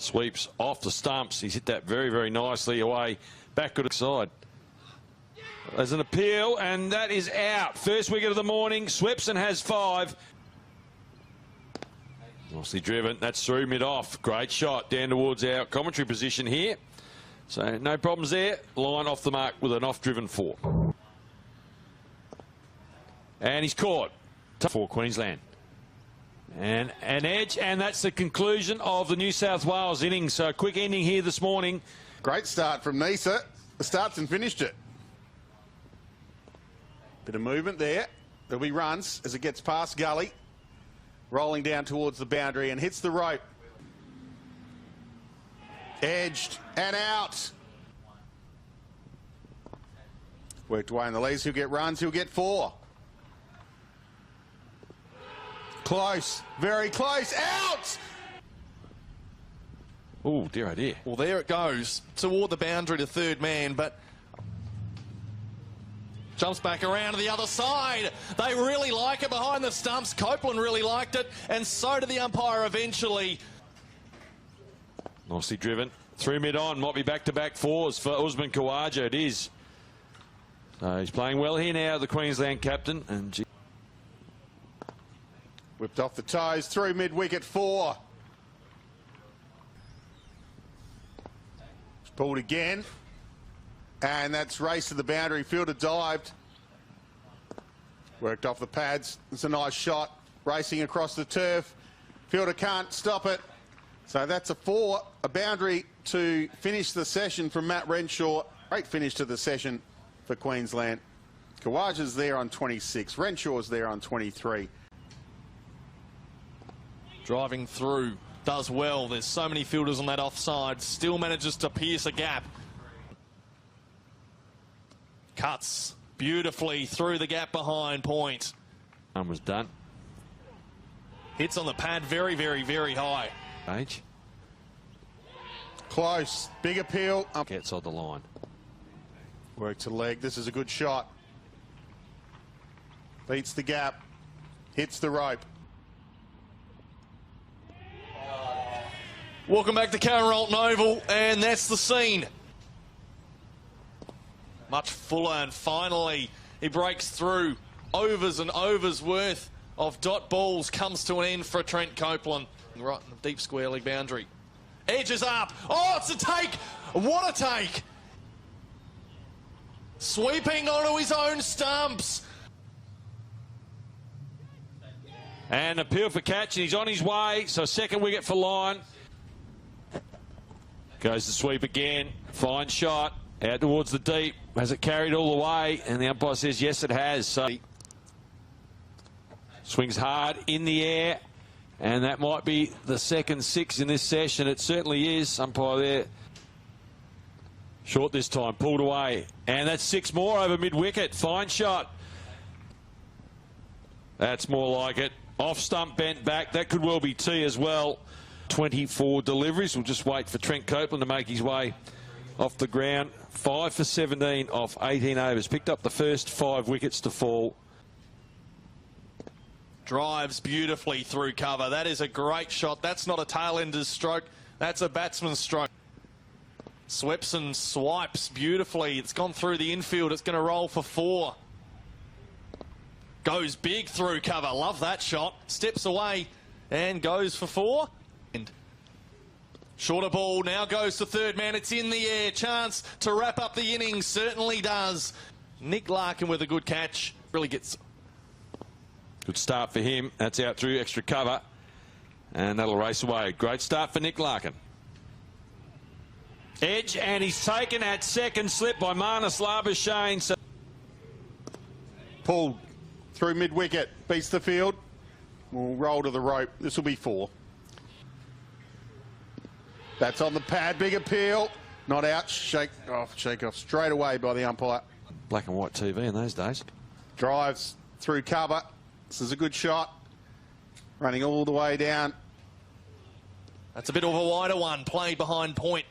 Sweeps off the stumps. He's hit that very, very nicely away. Back good side. There's an appeal, and that is out. First wicket of the morning. Swepson has 5. Nicely driven. That's through mid-off. Great shot down towards our commentary position here. So no problems there. Line off the mark with an off-driven 4. And he's caught for Queensland. And an edge, and that's the conclusion of the New South Wales innings. So a quick ending here this morning. Great start from Nisa. Starts and finished it. Bit of movement there. There'll be runs as it gets past Gully. Rolling down towards the boundary and hits the rope. Edged and out. Worked away in the leads. He'll get runs. He'll get 4. Close. Very close. Out! Oh, dear idea. Well, there it goes toward the boundary to third man, but jumps back around to the other side. They really like it behind the stumps. Copeland really liked it, and so did the umpire eventually. Nicely driven. Through mid-on. Might be back-to-back 4s for Usman Khawaja. It is. So he's playing well here now, the Queensland captain. And Whipped off the toes. Through mid-wicket 4. Pulled again. And that's race to the boundary. Fielder dived. Worked off the pads. It's a nice shot. Racing across the turf. Fielder can't stop it. So that's a 4. A boundary to finish the session from Matt Renshaw. Great finish to the session for Queensland. Khawaja's there on 26. Renshaw's there on 23. Driving through. Does well. There's so many fielders on that offside. Still manages to pierce a gap. Cuts beautifully through the gap behind point. One was done. Hits on the pad very, very, very high. Age. Close. Big appeal. Gets on the line. Work to leg. This is a good shot. Beats the gap. Hits the rope. Welcome back to Carrolton Oval, and that's the scene. Much fuller, and finally he breaks through. Overs and overs worth of dot balls comes to an end for Trent Copeland. Right in the deep square leg boundary. Edges up. Oh, it's a take. What a take. Sweeping onto his own stumps. And appeal for catch, and he's on his way. So second wicket for Lyon. Goes to sweep again. Fine shot. Out towards the deep. Has it carried all the way? And the umpire says yes, it has. So swings hard in the air. And that might be the second 6 in this session. It certainly is. Umpire there. Short this time. Pulled away. And that's 6 more over mid-wicket. Fine shot. That's more like it. Off stump, bent back. That could well be T as well. 24 deliveries. We'll just wait for Trent Copeland to make his way off the ground. 5 for 17 off 18 overs. Picked up the first 5 wickets to fall. Drives beautifully through cover. That is a great shot. That's not a tail-ender's stroke. That's a batsman's stroke. Swepson swipes beautifully. It's gone through the infield. It's going to roll for 4. Goes big through cover. Love that shot. Steps away and goes for 4. And shorter ball now goes to third man. It's in the air. Chance to wrap up the innings. Certainly does. Nick Larkin with a good catch. Really gets... Good start for him. That's out through extra cover. And that'll race away. Great start for Nick Larkin. Edge, and he's taken at second slip by Marnus Labuschagne. So Pulled through mid-wicket. Beats the field. We'll roll to the rope. This will be 4. That's on the pad. Big appeal. Not out. Shake off straight away by the umpire. Black and white TV in those days. Drives through cover. This is a good shot. Running all the way down. That's a bit of a wider one. Played behind point.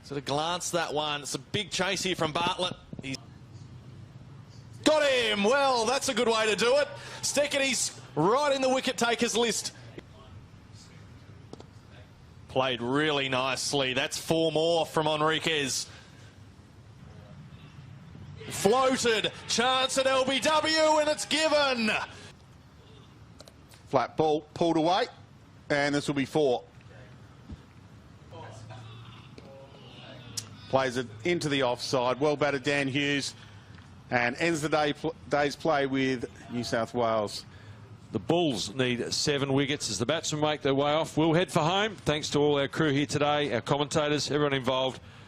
Sort of glanced that one. It's a big chase here from Bartlett. He's got him. Well, that's a good way to do it. Steketty's right in the wicket takers list. Played really nicely. That's 4 more from Enriquez. Floated. Chance at LBW, and it's given. Flat ball pulled away, and this will be 4. Plays it into the offside. Well batted Dan Hughes, and ends the day's play with New South Wales. The Bulls need 7 wickets as the batsmen make their way off. We'll head for home. Thanks to all our crew here today, our commentators, everyone involved.